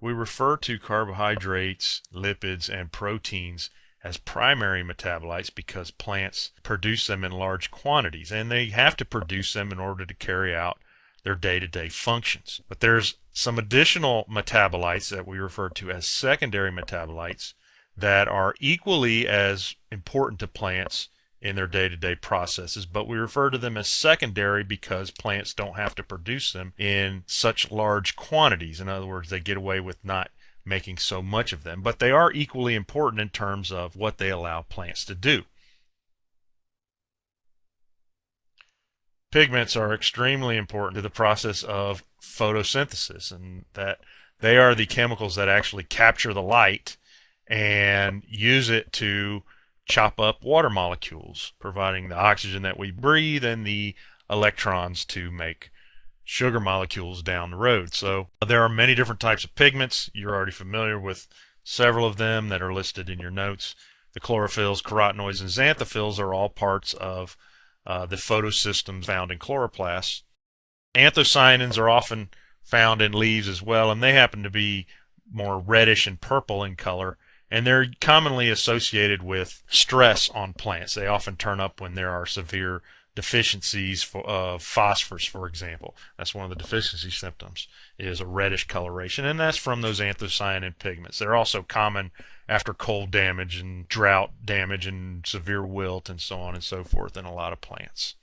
We refer to carbohydrates, lipids, and proteins as primary metabolites because plants produce them in large quantities, and they have to produce them in order to carry out their day-to-day functions. But there's some additional metabolites that we refer to as secondary metabolites that are equally as important to plants in their day-to-day processes, but we refer to them as secondary because plants don't have to produce them in such large quantities. In other words, they get away with not making so much of them, but they are equally important in terms of what they allow plants to do. Pigments are extremely important to the process of photosynthesis, and that they are the chemicals that actually capture the light and use it to chop up water molecules, providing the oxygen that we breathe and the electrons to make sugar molecules down the road. So there are many different types of pigments. You're already familiar with several of them that are listed in your notes. The chlorophylls, carotenoids, and xanthophylls are all parts of the photosystems found in chloroplasts. Anthocyanins are often found in leaves as well, and they happen to be more reddish and purple in color, and they're commonly associated with stress on plants. They often turn up when there are severe deficiencies of phosphorus, for example. That's one of the deficiency symptoms, is a reddish coloration, and that's from those anthocyanin pigments. They're also common after cold damage and drought damage and severe wilt and so on and so forth in a lot of plants.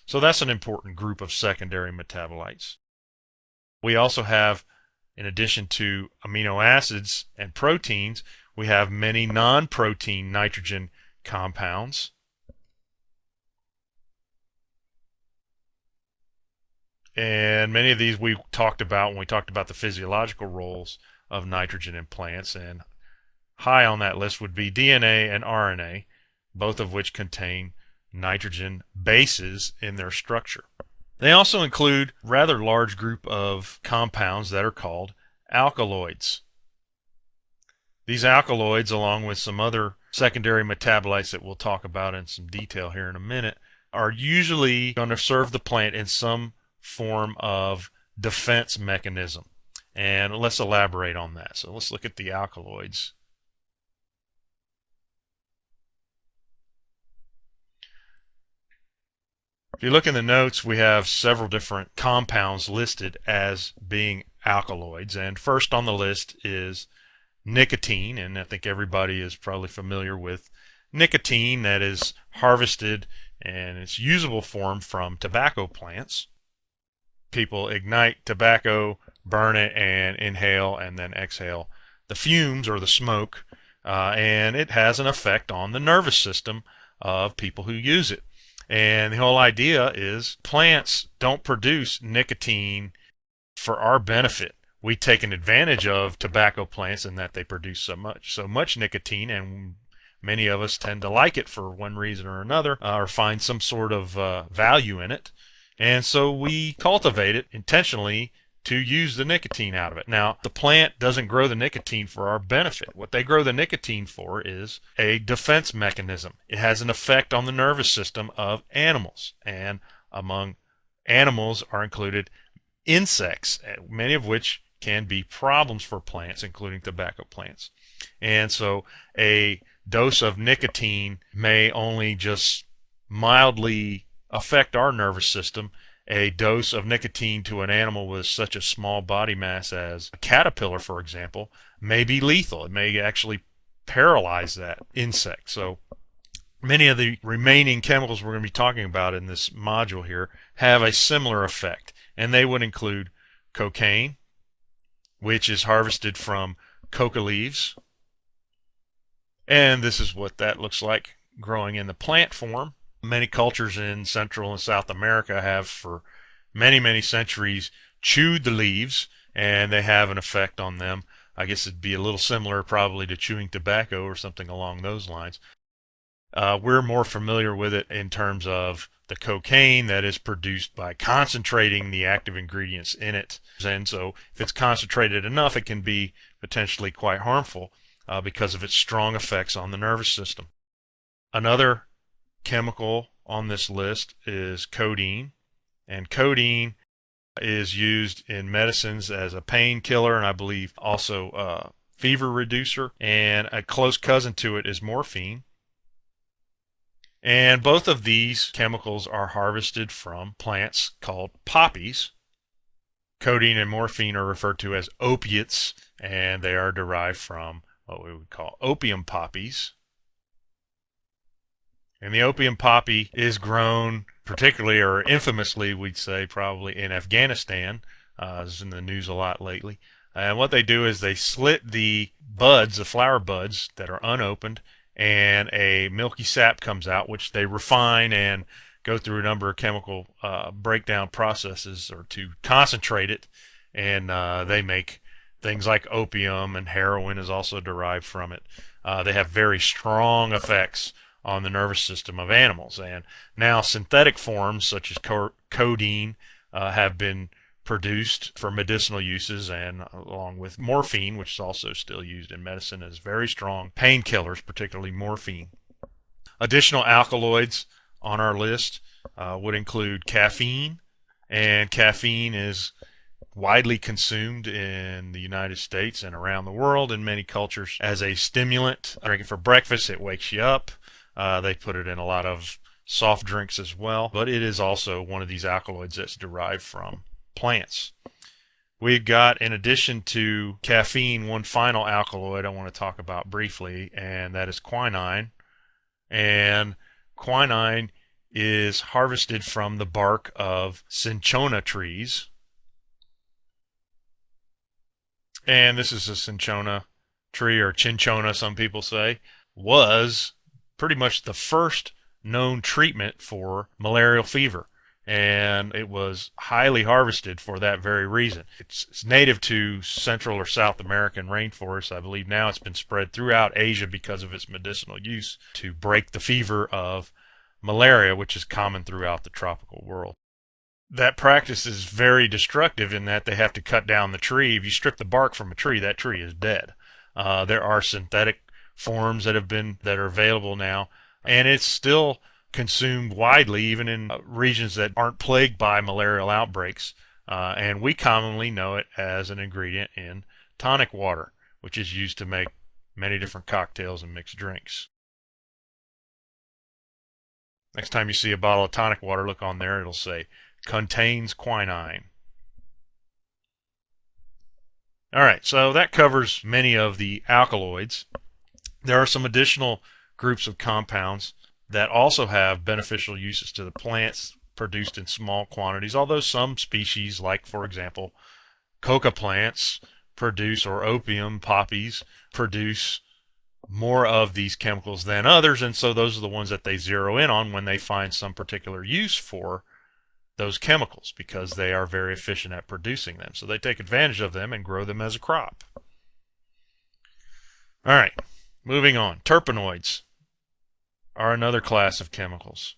So that's an important group of secondary metabolites. We also have, in addition to amino acids and proteins, we have many non-protein nitrogen compounds. And many of these we talked about when we talked about the physiological roles of nitrogen in plants. And high on that list would be DNA and RNA, both of which contain nitrogen bases in their structure. They also include a rather large group of compounds that are called alkaloids. These alkaloids, along with some other secondary metabolites that we'll talk about in some detail here in a minute, are usually going to serve the plant in some form of defense mechanism. And let's elaborate on that. So let's look at the alkaloids. If you look in the notes, we have several different compounds listed as being alkaloids. And first on the list is nicotine, and I think everybody is probably familiar with nicotine that is harvested in its usable form from tobacco plants. People ignite tobacco, burn it, and inhale and then exhale the fumes or the smoke, and it has an effect on the nervous system of people who use it. And the whole idea is plants don't produce nicotine for our benefit. We take an advantage of tobacco plants in that they produce so much nicotine, and many of us tend to like it for one reason or another, or find some sort of value in it. And so we cultivate it intentionally to use the nicotine out of it. Now, the plant doesn't grow the nicotine for our benefit. What they grow the nicotine for is a defense mechanism. It has an effect on the nervous system of animals, and among animals are included insects, many of which can be problems for plants, including tobacco plants. And so a dose of nicotine may only just mildly affect our nervous system. A dose of nicotine to an animal with such a small body mass as a caterpillar, for example, may be lethal. It may actually paralyze that insect. So many of the remaining chemicals we're going to be talking about in this module here have a similar effect, and they would include cocaine, which is harvested from coca leaves, and this is what that looks like growing in the plant form. Many cultures in Central and South America have for many, many centuries chewed the leaves, and they have an effect on them. I guess it'd be a little similar probably to chewing tobacco or something along those lines. We're more familiar with it in terms of the cocaine that is produced by concentrating the active ingredients in it. And so if it's concentrated enough, it can be potentially quite harmful because of its strong effects on the nervous system. Another chemical on this list is codeine, and codeine is used in medicines as a painkiller and I believe also a fever reducer. And a close cousin to it is morphine. And both of these chemicals are harvested from plants called poppies. Codeine and morphine are referred to as opiates, and they are derived from what we would call opium poppies. And the opium poppy is grown particularly or infamously, we'd say, probably in Afghanistan. It's in the news a lot lately. And what they do is they slit the buds, the flower buds that are unopened, and a milky sap comes out, which they refine and go through a number of chemical breakdown processes or to concentrate it. And they make things like opium, and heroin is also derived from it. They have very strong effects on the nervous system of animals. And now synthetic forms such as codeine have been produced for medicinal uses, and along with morphine, which is also still used in medicine as very strong painkillers, particularly morphine. Additional alkaloids on our list would include caffeine, and caffeine is widely consumed in the United States and around the world in many cultures as a stimulant. Drink it for breakfast, it wakes you up. They put it in a lot of soft drinks as well, but it is also one of these alkaloids that's derived from plants. We've got, in addition to caffeine, one final alkaloid I want to talk about briefly, and that is quinine. And quinine is harvested from the bark of cinchona trees. And this is a cinchona tree, or cinchona, some people say, was pretty much the first known treatment for malarial fever. And it was highly harvested for that very reason. It's native to Central or South American rainforests. I believe now it's been spread throughout Asia because of its medicinal use to break the fever of malaria, which is common throughout the tropical world. That practice is very destructive in that they have to cut down the tree. If you strip the bark from a tree, that tree is dead. There are synthetic forms that are available now, and it's still consumed widely, even in regions that aren't plagued by malarial outbreaks. And we commonly know it as an ingredient in tonic water, which is used to make many different cocktails and mixed drinks. Next time you see a bottle of tonic water, look on there. It'll say, contains quinine. All right, so that covers many of the alkaloids. There are some additional groups of compounds that also have beneficial uses to the plants, produced in small quantities, although some species, like for example coca plants, produce, or opium poppies produce more of these chemicals than others, and so those are the ones that they zero in on when they find some particular use for those chemicals, because they are very efficient at producing them. So they take advantage of them and grow them as a crop. All right, moving on. Terpenoids are another class of chemicals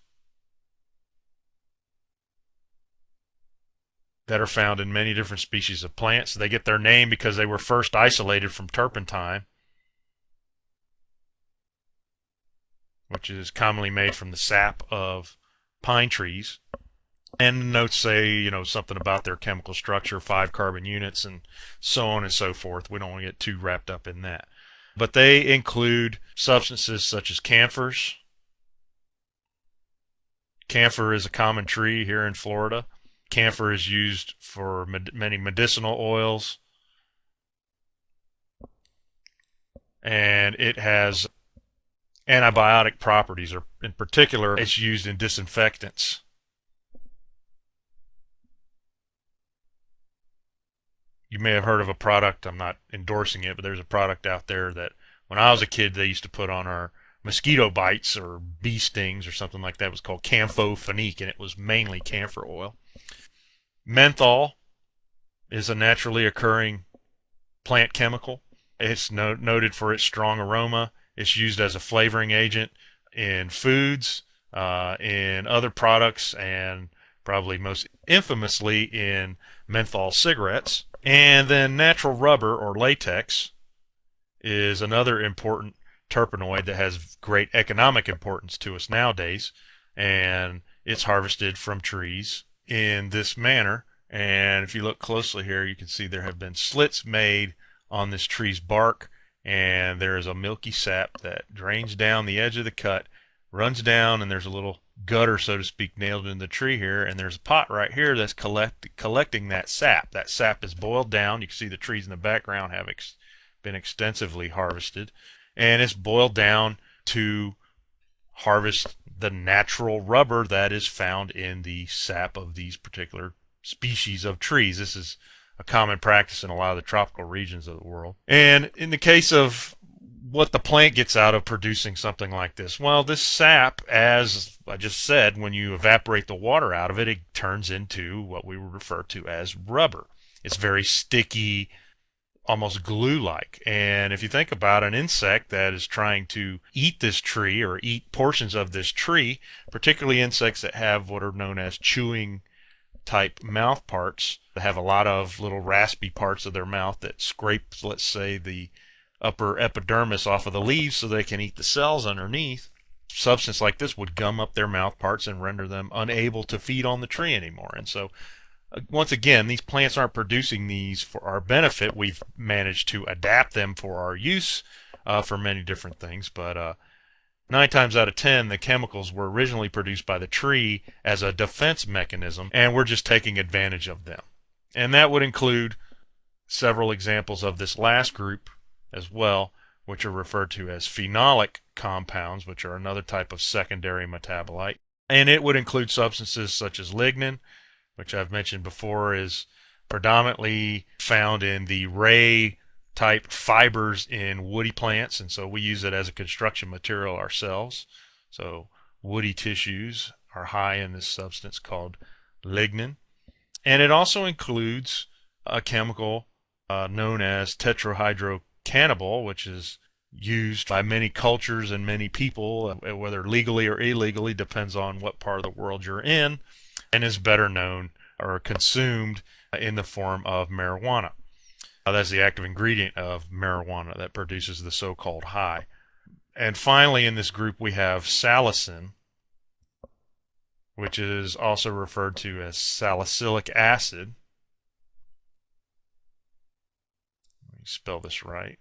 that are found in many different species of plants. They get their name because they were first isolated from turpentine, which is commonly made from the sap of pine trees. And notes say, something about their chemical structure, 5 carbon units, and so on and so forth. We don't want to get too wrapped up in that. But they include substances such as camphors. Camphor is a common tree here in Florida. Camphor is used for many medicinal oils. And it has antibiotic properties, or in particular, it's used in disinfectants. You may have heard of a product, I'm not endorsing it, but there's a product out there that when I was a kid they used to put on our mosquito bites or bee stings or something like that. It was called Campho-Phenique, and it was mainly camphor oil. Menthol is a naturally occurring plant chemical. It's noted for its strong aroma. It's used as a flavoring agent in foods, in other products, and probably most infamously in menthol cigarettes. And then natural rubber, or latex, is another important terpenoid that has great economic importance to us nowadays, and it's harvested from trees in this manner. And if you look closely here, you can see there have been slits made on this tree's bark, and there is a milky sap that drains down the edge of the cut, runs down, and there's a little gutter, so to speak, nailed in the tree here, and there's a pot right here that's collecting that sap. That sap is boiled down. You can see the trees in the background have been extensively harvested, and it's boiled down to harvest the natural rubber that is found in the sap of these particular species of trees. This is a common practice in a lot of the tropical regions of the world. And in the case of what the plant gets out of producing something like this, well, this sap, as I just said, when you evaporate the water out of it, it turns into what we would refer to as rubber. It's very sticky, almost glue-like. And if you think about an insect that is trying to eat this tree or eat portions of this tree, particularly insects that have what are known as chewing type mouth parts, that have a lot of little raspy parts of their mouth that scrape, let's say, the upper epidermis off of the leaves so they can eat the cells underneath, substance like this would gum up their mouth parts and render them unable to feed on the tree anymore. And so once again, these plants aren't producing these for our benefit. We've managed to adapt them for our use for many different things, but 9 times out of 10, the chemicals were originally produced by the tree as a defense mechanism, and we're just taking advantage of them. And that would include several examples of this last group as well, which are referred to as phenolic compounds, which are another type of secondary metabolite. And it would include substances such as lignin, which I've mentioned before is predominantly found in the ray type fibers in woody plants, and so we use it as a construction material ourselves. So woody tissues are high in this substance called lignin. And it also includes a chemical known as tetrahydrocannabinol, which is used by many cultures and many people, whether legally or illegally, depends on what part of the world you're in, and is better known or consumed in the form of marijuana. That's the active ingredient of marijuana that produces the so-called high. And finally, in this group, we have salicin, which is also referred to as salicylic acid. Let me spell this right.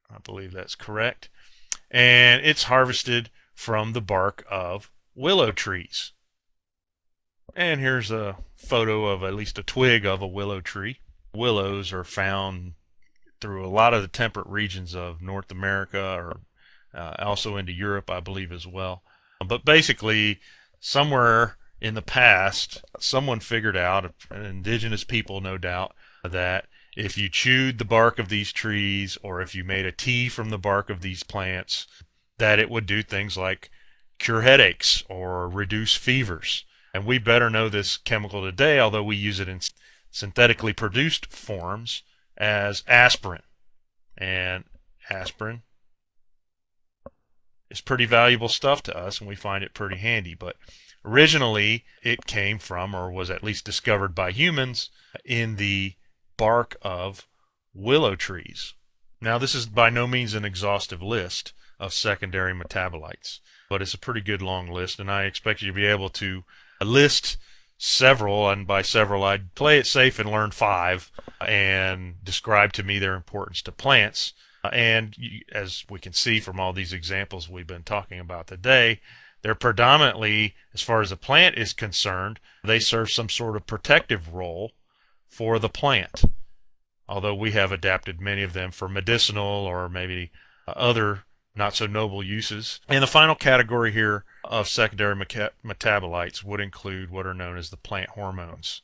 I believe that's correct. And it's harvested from the bark of willow trees. And here's a photo of at least a twig of a willow tree. Willows are found through a lot of the temperate regions of North America, or also into Europe, I believe, as well. But basically, somewhere in the past, someone figured out, an indigenous people no doubt, that if you chewed the bark of these trees, or if you made a tea from the bark of these plants, that it would do things like cure headaches or reduce fevers. And we better know this chemical today, although we use it in synthetically produced forms, as aspirin. And aspirin is pretty valuable stuff to us, and we find it pretty handy. But originally, it came from, or was at least discovered by humans, in the bark of willow trees. Now, this is by no means an exhaustive list of secondary metabolites, but it's a pretty good long list, and I expect you to be able to list several, and by several I'd play it safe and learn 5 and describe to me their importance to plants. And as we can see from all these examples we've been talking about today, they're predominantly, as far as the plant is concerned, they serve some sort of protective role for the plant, although we have adapted many of them for medicinal or maybe other not so noble uses. And the final category here of secondary metabolites would include what are known as the plant hormones.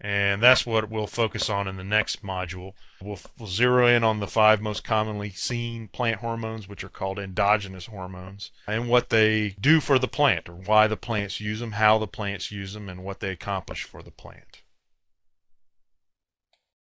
And that's what we'll focus on in the next module. We'll zero in on the 5 most commonly seen plant hormones, which are called endogenous hormones, and what they do for the plant, or why the plants use them, how the plants use them, and what they accomplish for the plant.